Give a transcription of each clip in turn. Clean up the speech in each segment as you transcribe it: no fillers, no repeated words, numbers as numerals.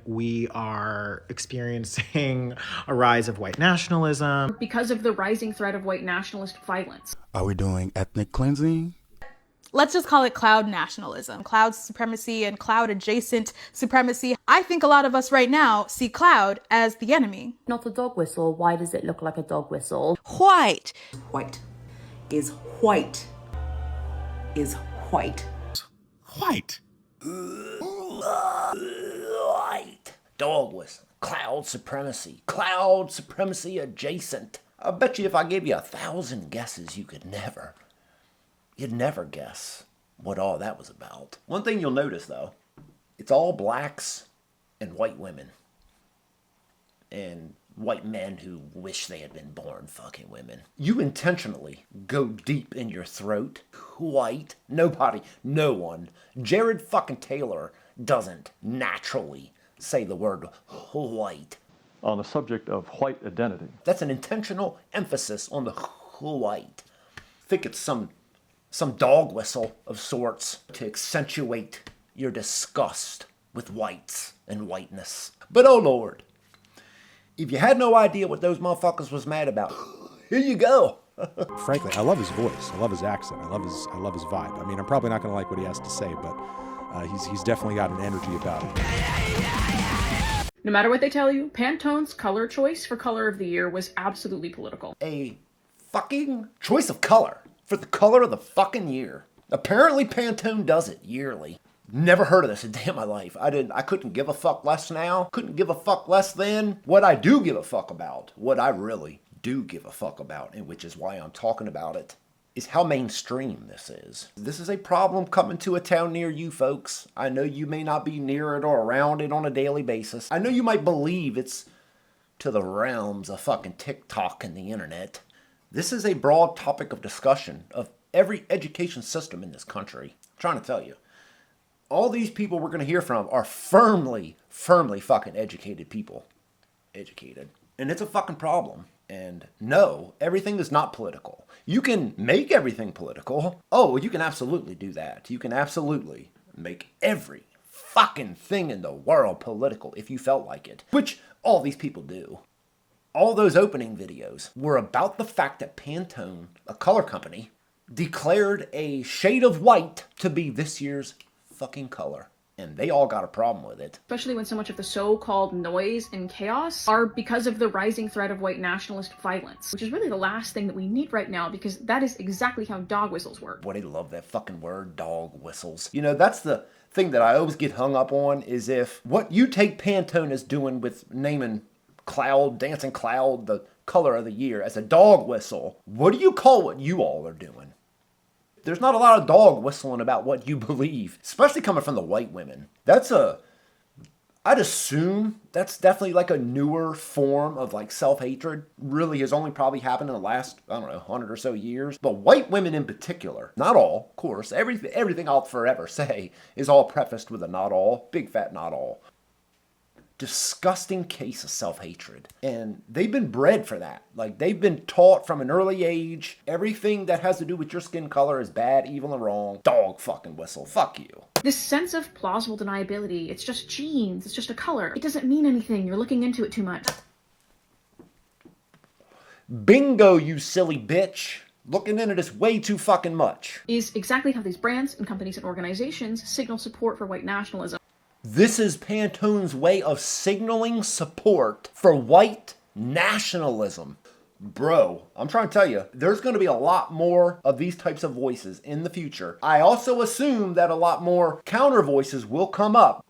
we are experiencing a rise of white nationalism. Because of the rising threat of white nationalist violence. Are we doing ethnic cleansing? Let's just call it cloud nationalism, cloud supremacy and cloud adjacent supremacy. I think a lot of us right now see cloud as the enemy. Not a dog whistle. Why does it look like a dog whistle? White. White is white is white. White. White. Dog whistle. Cloud supremacy adjacent. I bet you if I gave you 1,000 guesses, you'd never guess what all that was about. One thing you'll notice though, it's all blacks and white women. And white men who wish they had been born fucking women. You intentionally go deep in your throat. White. Nobody. No one. Jared fucking Taylor doesn't naturally say the word white. On the subject of white identity. That's an intentional emphasis on the white. I think it's some dog whistle of sorts to accentuate your disgust with whites and whiteness. But oh Lord, if you had no idea what those motherfuckers was mad about, here you go. Frankly, I love his voice. I love his accent. I love his vibe. I mean, I'm probably not going to like what he has to say, but he's definitely got an energy about him. No matter what they tell you, Pantone's color choice for color of the year was absolutely political. A fucking choice of color for the color of the fucking year. Apparently Pantone does it yearly. Never heard of this a day in my life. I couldn't give a fuck less now. Couldn't give a fuck less then. What I do give a fuck about, what I really do give a fuck about, and which is why I'm talking about it, is how mainstream this is. This is a problem coming to a town near you folks. I know you may not be near it or around it on a daily basis. I know you might believe it's to the realms of fucking TikTok and the internet. This is a broad topic of discussion of every education system in this country. I'm trying to tell you. All these people we're going to hear from are firmly fucking educated people. Educated. And it's a fucking problem. And no, everything is not political. You can make everything political. Oh, you can absolutely do that. You can absolutely make every fucking thing in the world political if you felt like it. Which all these people do. All those opening videos were about the fact that Pantone, a color company, declared a shade of white to be this year's fucking color. And they all got a problem with it. Especially when so much of the so-called noise and chaos are because of the rising threat of white nationalist violence, which is really the last thing that we need right now, because that is exactly how dog whistles work. Boy, they love that fucking word, dog whistles. You know, that's the thing that I always get hung up on, is if what you take Pantone is doing with naming cloud, dancing cloud, the color of the year, as a dog whistle, what do you call what you all are doing? There's not a lot of dog whistling about what you believe, especially coming from the white women. I'd assume that's definitely like a newer form of like self-hatred. Really has only probably happened in the last, 100 or so years. But white women in particular, not all, of course, everything I'll forever say is all prefaced with a not all, big fat not all. Disgusting case of self-hatred. And they've been bred for that. Like, they've been taught from an early age, everything that has to do with your skin color is bad, evil, and wrong. Dog fucking whistle. Fuck you. This sense of plausible deniability, it's just genes, it's just a color. It doesn't mean anything, you're looking into it too much. Bingo, you silly bitch. Looking into this way too fucking much. Is exactly how these brands and companies and organizations signal support for white nationalism. This is Pantone's way of signaling support for white nationalism. Bro, I'm trying to tell you, there's going to be a lot more of these types of voices in the future. I also assume that a lot more counter voices will come up.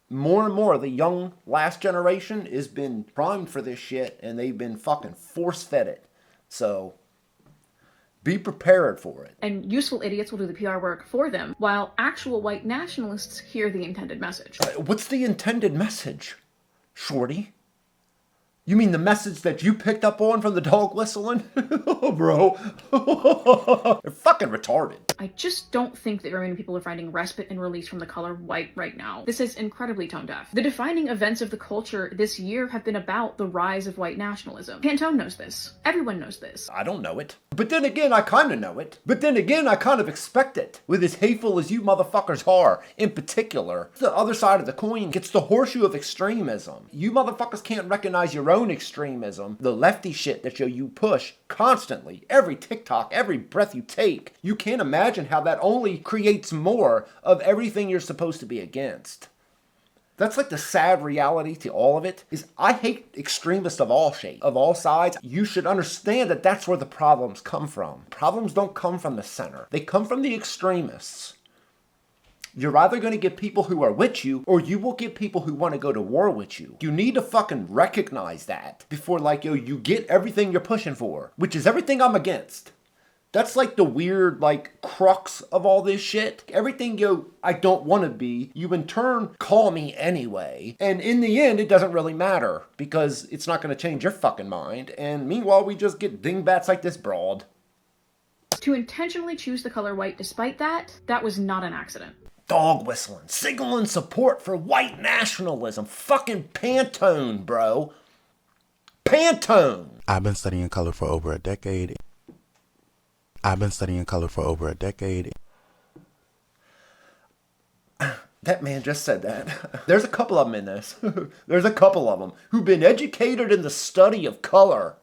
More and more, the young last generation has been primed for this shit, and they've been fucking force-fed it. So be prepared for it. And useful idiots will do the PR work for them, while actual white nationalists hear the intended message. What's the intended message, Shorty? You mean the message that you picked up on from the dog whistling? Oh, bro. They're fucking retarded. I just don't think that very many people are finding respite and release from the color white right now. This is incredibly tone deaf. The defining events of the culture this year have been about the rise of white nationalism. Pantone knows this. Everyone knows this. I don't know it. But then again, I kind of know it. But then again, I kind of expect it. With as hateful as you motherfuckers are, in particular, the other side of the coin gets the horseshoe of extremism. You motherfuckers can't recognize your own extremism. The lefty shit that you push constantly, every TikTok, every breath you take. You can't imagine how that only creates more of everything you're supposed to be against. That's like the sad reality to all of it, is I hate extremists of all shapes, of all sides. You should understand that that's where the problems come from. Problems don't come from the center. They come from the extremists. You're either going to get people who are with you, or you will get people who want to go to war with you. You need to fucking recognize that before, like, you get everything you're pushing for, which is everything I'm against. That's like the weird, like, crux of all this shit. Everything I don't want to be, you in turn call me anyway. And in the end, it doesn't really matter because it's not going to change your fucking mind. And meanwhile, we just get dingbats like this broad. To intentionally choose the color white despite that was not an accident. Dog whistling, signaling support for white nationalism. Fucking Pantone, bro. Pantone. I've been studying color for over a decade. That man just said that. There's a couple of them in this. There's a couple of them who've been educated in the study of color.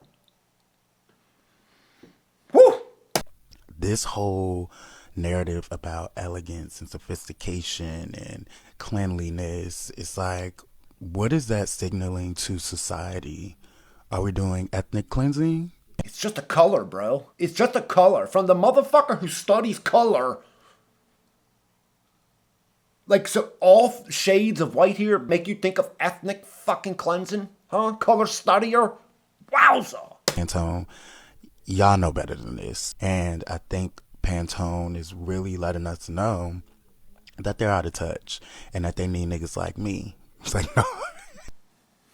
Woo! This whole narrative about elegance and sophistication and cleanliness, it's like, what is that signaling to society? Are we doing ethnic cleansing? It's just a color, bro. It's just a color. From the motherfucker who studies color. Like, so all shades of white here make you think of ethnic fucking cleansing? Huh? Color studier? Wowza! Pantone, y'all know better than this. And I think Pantone is really letting us know that they're out of touch and that they need niggas like me. It's like, no.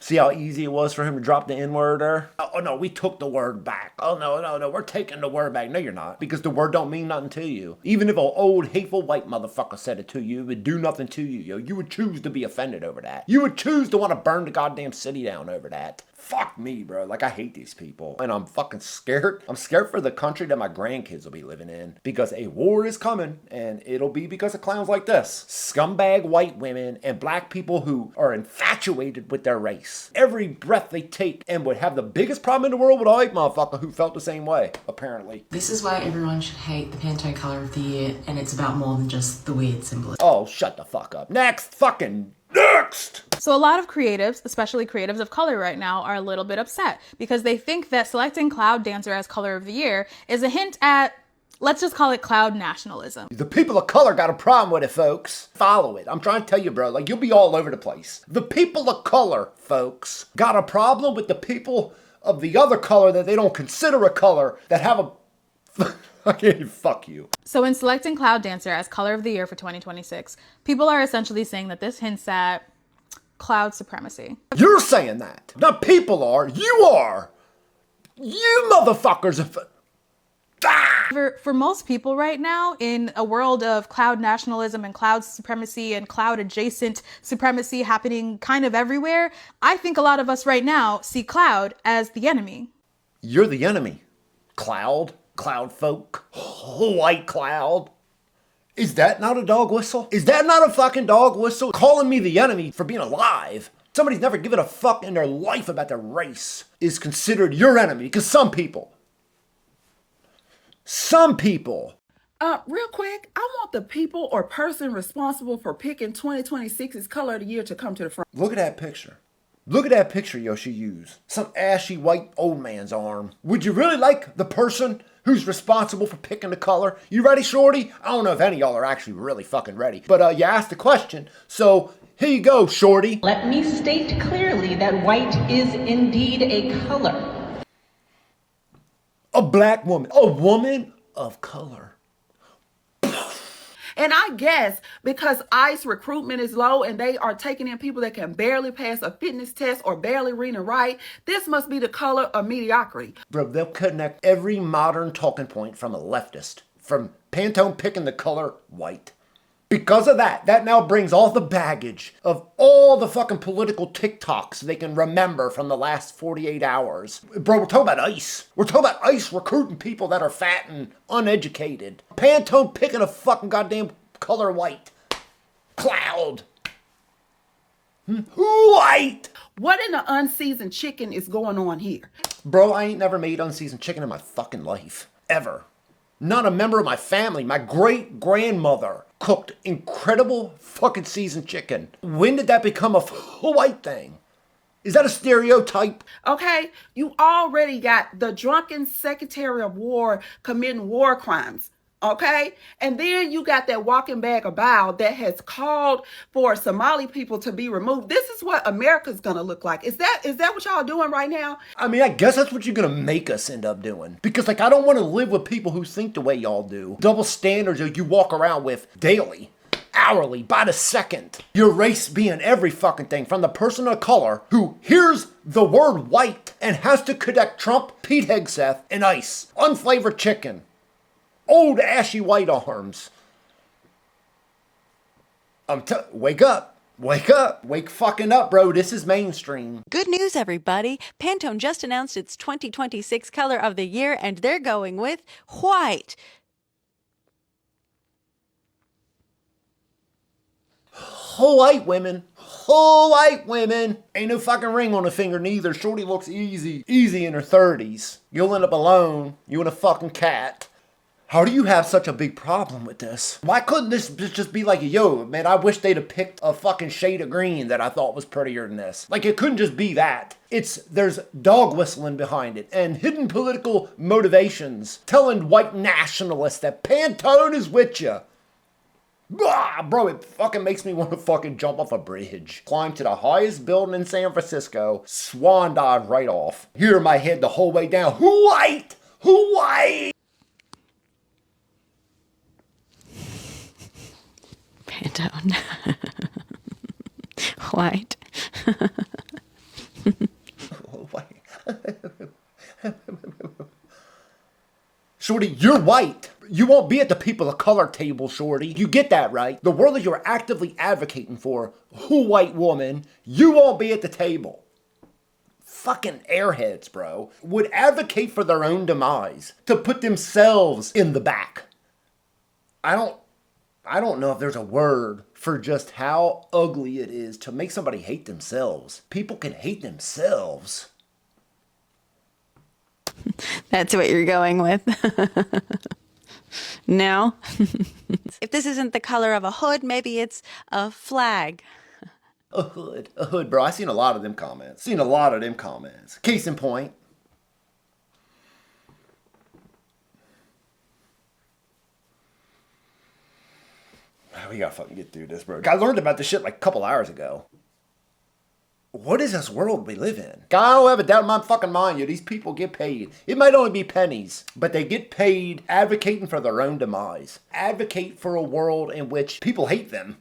See how easy it was for him to drop the N-word there? Oh, no, we took the word back. Oh, no, we're taking the word back. No, you're not. Because the word don't mean nothing to you. Even if an old, hateful white motherfucker said it to you, it would do nothing to you, yo. You would choose to be offended over that. You would choose to want to burn the goddamn city down over that. Fuck me, bro. Like, I hate these people. And I'm fucking scared. I'm scared for the country that my grandkids will be living in. Because a war is coming, and it'll be because of clowns like this. Scumbag white women and black people who are infatuated with their race. Every breath they take, and would have the biggest problem in the world with a white motherfucker who felt the same way, apparently. This is why everyone should hate the Pantone color of the year, and it's about more than just the weird symbolism. Oh, shut the fuck up. Next! Fucking next! So a lot of creatives, especially creatives of color right now, are a little bit upset because they think that selecting Cloud Dancer as color of the year is a hint at, let's just call it cloud nationalism. The people of color got a problem with it, folks. Follow it. I'm trying to tell you, bro, like, you'll be all over the place. The people of color, folks, got a problem with the people of the other color that they don't consider a color that have a... Okay, fuck you. So in selecting Cloud Dancer as color of the year for 2026, people are essentially saying that this hints at cloud supremacy. You're saying that. Not people are. You are. You motherfuckers are... For most people right now, in a world of cloud nationalism and cloud supremacy and cloud adjacent supremacy happening kind of everywhere, I think a lot of us right now see cloud as the enemy. You're the enemy. Cloud folk, white cloud. Is that not a dog whistle? Is that not a fucking dog whistle? Calling me the enemy for being alive. Somebody's never given a fuck in their life about their race is considered your enemy, because some people. Real quick, I want the people or person responsible for picking 2026's color of the year to come to the front. Look at that picture. Look at that picture Yoshi used. Some ashy white old man's arm. Would you really like the person who's responsible for picking the color? You ready, Shorty? I don't know if any of y'all are actually really fucking ready. But you asked the question, so here you go, Shorty. Let me state clearly that white is indeed a color. A black woman. A woman of color. And I guess because ICE recruitment is low and they are taking in people that can barely pass a fitness test or barely read and write, this must be the color of mediocrity. Bro, they'll connect every modern talking point from a leftist, from Pantone picking the color white. Because of that now brings all the baggage of all the fucking political TikToks they can remember from the last 48 hours. Bro, we're talking about ICE. We're talking about ICE recruiting people that are fat and uneducated. Pantone picking a fucking goddamn color white. Cloud. White. What in the unseasoned chicken is going on here? Bro, I ain't never made unseasoned chicken in my fucking life. Ever. Not a member of my family. My great-grandmother cooked incredible fucking seasoned chicken. When did that become a white thing? Is that a stereotype? Okay, you already got the drunken Secretary of War committing war crimes. Okay, and then you got that walking bag of bile that has called for Somali people to be removed. This is what America's gonna look like. Is that what y'all doing right now? I mean, I guess that's what you're gonna make us end up doing. Because, like, I don't want to live with people who think the way y'all do. Double standards that you walk around with daily, hourly, by the second. Your race being every fucking thing, from the person of color who hears the word white and has to connect Trump, Pete Hegseth, and ICE. Unflavored chicken. Old ashy white arms. Wake up. Wake up. Wake fucking up, bro. This is mainstream. Good news, everybody. Pantone just announced its 2026 color of the year, and they're going with white. Whole white women. Whole white women. Ain't no fucking ring on the finger neither. Shorty looks easy. Easy in her 30s. You'll end up alone. You and a fucking cat. How do you have such a big problem with this? Why couldn't this just be like, yo, man, I wish they'd have picked a fucking shade of green that I thought was prettier than this. Like, it couldn't just be that. There's dog whistling behind it and hidden political motivations telling white nationalists that Pantone is with you. Bro, it fucking makes me want to fucking jump off a bridge. Climb to the highest building in San Francisco, swan dive right off. Hear my head the whole way down. White! White! Pantone. White. Shorty, you're white. You won't be at the people of color table, Shorty. You get that, right? The world that you're actively advocating for, white woman, you won't be at the table. Fucking airheads, bro, would advocate for their own demise to put themselves in the back. I don't know if there's a word for just how ugly it is to make somebody hate themselves. People can hate themselves. That's what you're going with. No. If this isn't the color of a hood, maybe it's a flag. A hood, bro. I seen a lot of them comments. Case in point. We gotta fucking get through this, bro. I learned about this shit like a couple hours ago. What is this world we live in? I don't have a doubt in my fucking mind, these people get paid. It might only be pennies, but they get paid advocating for their own demise. Advocate for a world in which people hate them.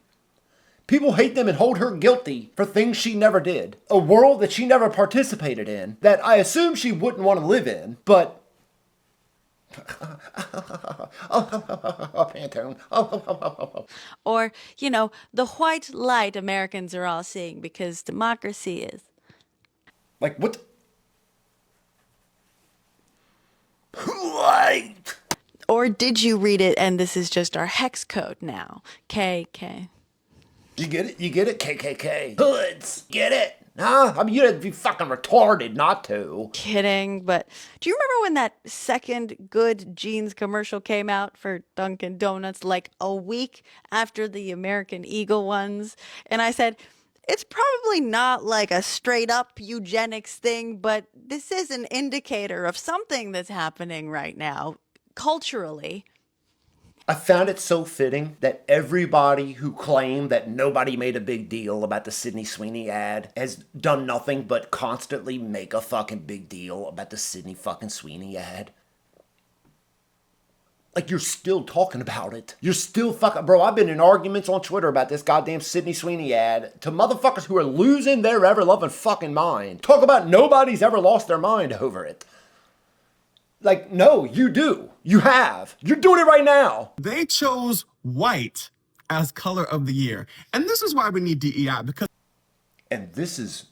People hate them and hold her guilty for things she never did. A world that she never participated in, that I assume she wouldn't want to live in, but... Pantone. Or, the white light Americans are all seeing because democracy is. Like, what? White. Or did you read it and this is just our hex code now? KK. You get it? KKK. Hoods. Get it? Huh? I mean, you'd have to be fucking retarded not to. Kidding, but do you remember when that second good jeans commercial came out for Dunkin' Donuts like a week after the American Eagle ones? And I said, it's probably not like a straight up eugenics thing, but this is an indicator of something that's happening right now, culturally. I found it so fitting that everybody who claimed that nobody made a big deal about the Sydney Sweeney ad has done nothing but constantly make a fucking big deal about the Sydney fucking Sweeney ad. Like, you're still talking about it. You're still fucking... Bro, I've been in arguments on Twitter about this goddamn Sydney Sweeney ad to motherfuckers who are losing their ever-loving fucking mind. Talk about nobody's ever lost their mind over it. Like, no, you do. You have. You're doing it right now. They chose white as color of the year. And this is why we need DEI, because... And this is...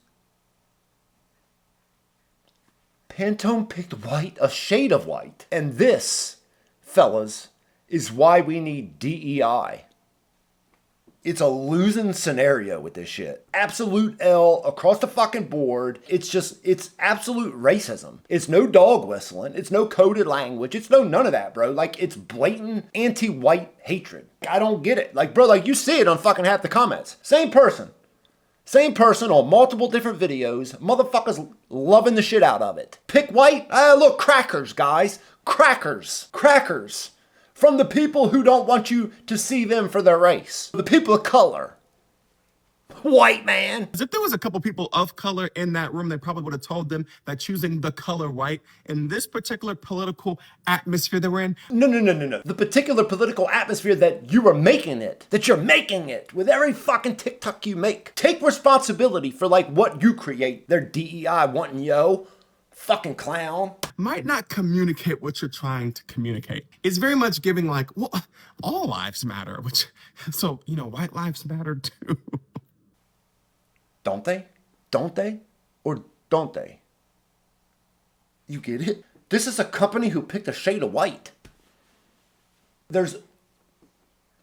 Pantone picked white, a shade of white. And this, fellas, is why we need DEI. It's a losing scenario with this shit. Absolute L across the fucking board. It's absolute racism. It's no dog whistling. It's no coded language. It's no none of that, bro. Like, it's blatant anti-white hatred. I don't get it. Like, bro, like, you see it on fucking half the comments. Same person on multiple different videos. Motherfuckers loving the shit out of it. Pick white? Look, crackers, guys. Crackers. Crackers. From the people who don't want you to see them for their race. The people of color. White man. If there was a couple people of color in that room, they probably would have told them that choosing the color white in this particular political atmosphere that we're in. No. The particular political atmosphere that you are making it. That you're making it with every fucking TikTok you make. Take responsibility for like what you create. They're DEI wanting yo. Fucking clown. Might not communicate what you're trying to communicate. It's very much giving like, well, all lives matter, which, so, you know, white lives matter too. Don't they? Don't they? Or don't they? You get it? This is a company who picked a shade of white. There's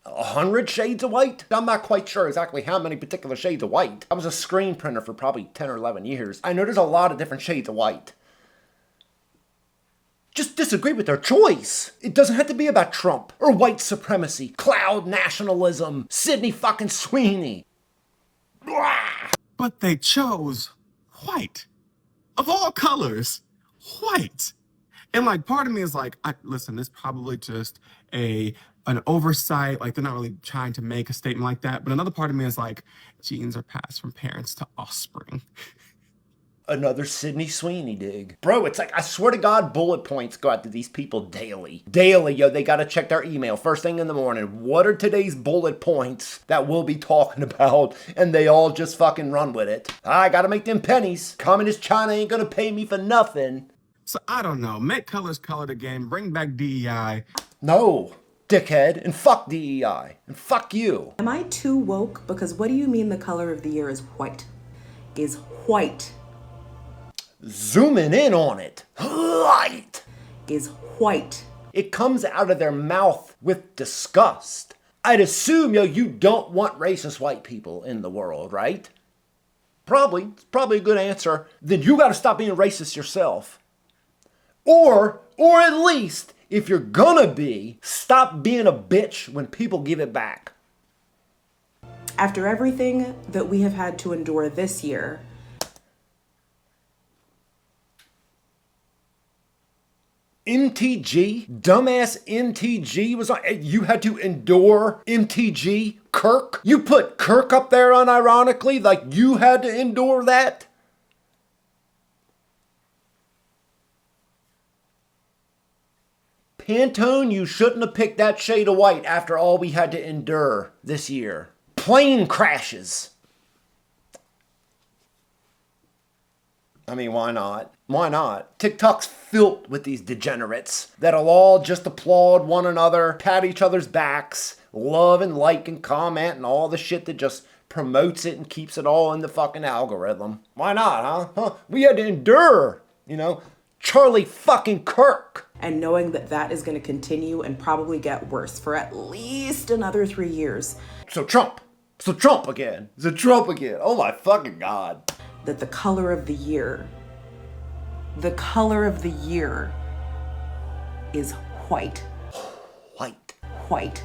100 shades of white? I'm not quite sure exactly how many particular shades of white. I was a screen printer for probably 10 or 11 years. I know there's a lot of different shades of white. Just disagree with their choice. It doesn't have to be about Trump or white supremacy, cloud nationalism, Sydney fucking Sweeney. Blah. But they chose white. Of all colors, white. And like part of me is like, listen, this is probably just an oversight. Like they're not really trying to make a statement like that. But another part of me is like, genes are passed from parents to offspring. Another Sydney Sweeney dig. Bro, it's like, I swear to God, bullet points go out to these people daily. Daily, yo, they gotta check their email first thing in the morning. What are today's bullet points that we'll be talking about? And they all just fucking run with it. I gotta make them pennies. Communist China ain't gonna pay me for nothing. So I don't know, make colors color the game, bring back DEI. No, dickhead, and fuck DEI, and fuck you. Am I too woke? Because what do you mean the color of the year is white? Is white. Zooming in on it. White. Is white. It comes out of their mouth with disgust. I'd assume, yo, you don't want racist white people in the world, right? Probably. It's probably a good answer. Then you gotta stop being racist yourself. Or at least, if you're gonna be, stop being a bitch when people give it back. After everything that we have had to endure this year, MTG? Dumbass MTG was on. You had to endure MTG? Kirk? You put Kirk up there unironically? Like you had to endure that? Pantone, you shouldn't have picked that shade of white after all we had to endure this year. Plane crashes. I mean, why not? Why not? TikTok's filled with these degenerates that'll all just applaud one another, pat each other's backs, love and like and comment and all the shit that just promotes it and keeps it all in the fucking algorithm. Why not, huh? We had to endure, Charlie fucking Kirk. And knowing that that is going to continue and probably get worse for at least another 3 years. So Trump again. Oh my fucking God. That the color of the year is white. White. White.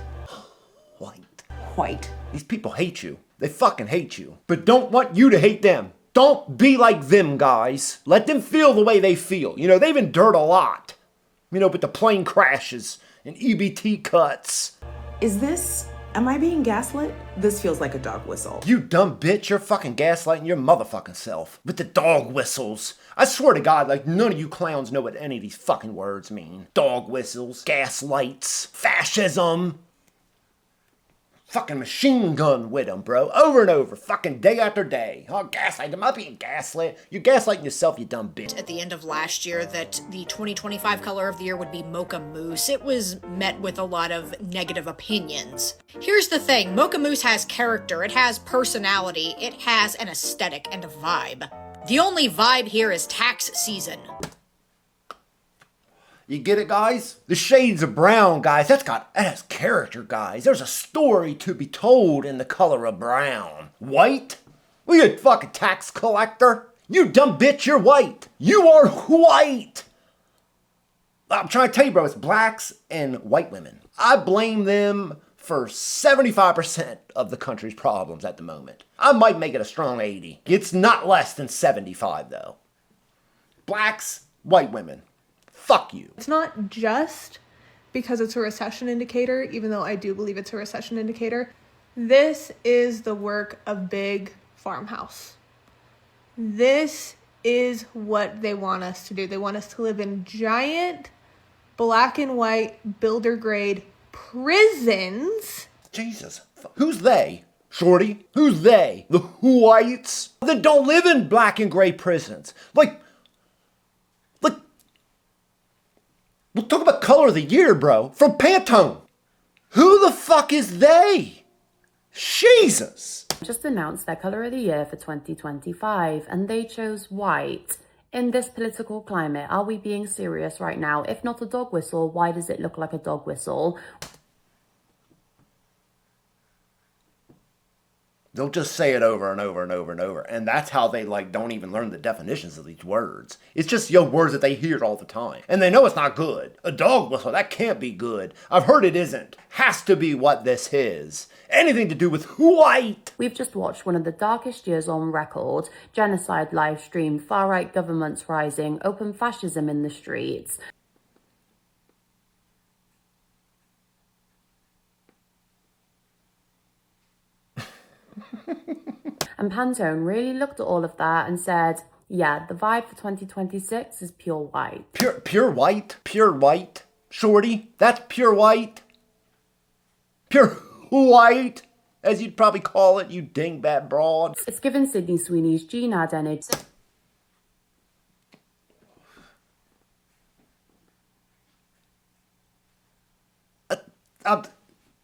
White. White. These people hate you. They fucking hate you. But don't want you to hate them. Don't be like them, guys. Let them feel the way they feel. They've endured a lot. With the plane crashes and EBT cuts. Am I being gaslit? This feels like a dog whistle. You dumb bitch, you're fucking gaslighting your motherfucking self. With the dog whistles. I swear to God, none of you clowns know what any of these fucking words mean. Dog whistles, gaslights, fascism. fucking machine gun with them, bro. Over and over, fucking day after day. Oh, gaslight them. I'm being gaslit. You're gaslighting yourself, you dumb bitch. At the end of last year that the 2025 color of the year would be Mocha Mousse. It was met with a lot of negative opinions. Here's the thing, Mocha Mousse has character, it has personality, it has an aesthetic and a vibe. The only vibe here is tax season. You get it, guys? The shades of brown, guys, that has character, guys. There's a story to be told in the color of brown. White? Well, you fucking tax collector. You dumb bitch, you're white. You are white. I'm trying to tell you, bro, it's blacks and white women. I blame them for 75% of the country's problems at the moment. I might make it a strong 80. It's not less than 75, though. Blacks, white women. Fuck you. It's not just because it's a recession indicator, even though I do believe it's a recession indicator. This is the work of Big Farmhouse. This is what they want us to do. They want us to live in giant black and white builder grade prisons. Jesus. Who's they? Shorty? Who's they? The whites? That don't live in black and gray prisons. We'll talk about color of the year, bro. From Pantone. Who the fuck is they? Jesus. Just announced their colour of the year for 2025 and they chose white. In this political climate, are we being serious right now? If not a dog whistle, why does it look like a dog whistle? They'll just say it over and over and over and over. And that's how they don't even learn the definitions of these words. It's just words that they hear all the time. And they know it's not good. A dog whistle, that can't be good. I've heard it isn't. Has to be what this is. Anything to do with white. We've just watched one of the darkest years on record. Genocide live streamed, far-right governments rising, open fascism in the streets. And Pantone really looked at all of that and said, yeah, the vibe for 2026 is pure white. Pure white? Pure white? Shorty? That's pure white? Pure white? As you'd probably call it, you dingbat broad. It's given Sydney Sweeney's G-Nad energy.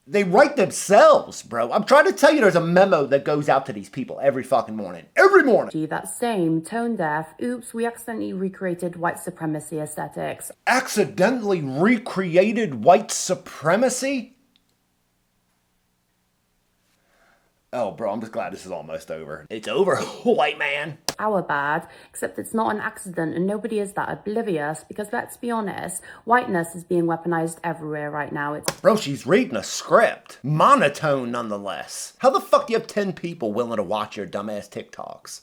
They write themselves, bro. I'm trying to tell you there's a memo that goes out to these people every fucking morning. Every morning. That same tone deaf, oops, we accidentally recreated white supremacy aesthetics. Accidentally recreated white supremacy? Oh, bro, I'm just glad this is almost over. It's over, white man. Our bad, except it's not an accident and nobody is that oblivious because let's be honest, whiteness is being weaponized everywhere right now. Bro, she's reading a script. Monotone nonetheless. How the fuck do you have 10 people willing to watch your dumbass TikToks?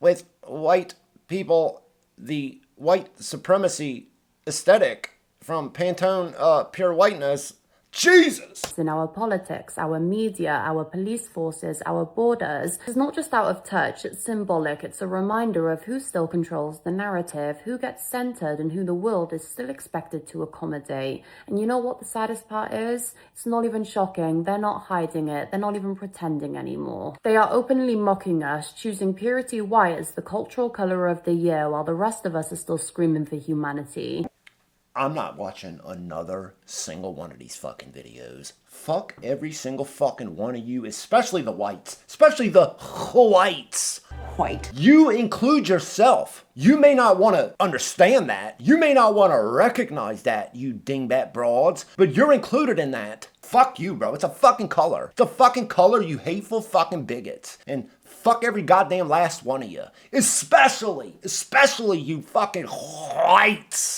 With white people, the white supremacy aesthetic from Pantone Pure Whiteness. Jesus! In our politics, our media, our police forces, our borders. It's not just out of touch, it's symbolic. It's a reminder of who still controls the narrative, who gets centered, and who the world is still expected to accommodate. And you know what the saddest part is? It's not even shocking. They're not hiding it. They're not even pretending anymore. They are openly mocking us, choosing purity white as the cultural color of the year, while the rest of us are still screaming for humanity. I'm not watching another single one of these fucking videos. Fuck every single fucking one of you, especially the whites. Especially the whites. White. You include yourself. You may not want to understand that. You may not want to recognize that, you dingbat broads. But you're included in that. Fuck you, bro. It's a fucking color. It's a fucking color, you hateful fucking bigots. And fuck every goddamn last one of you. Especially you fucking whites.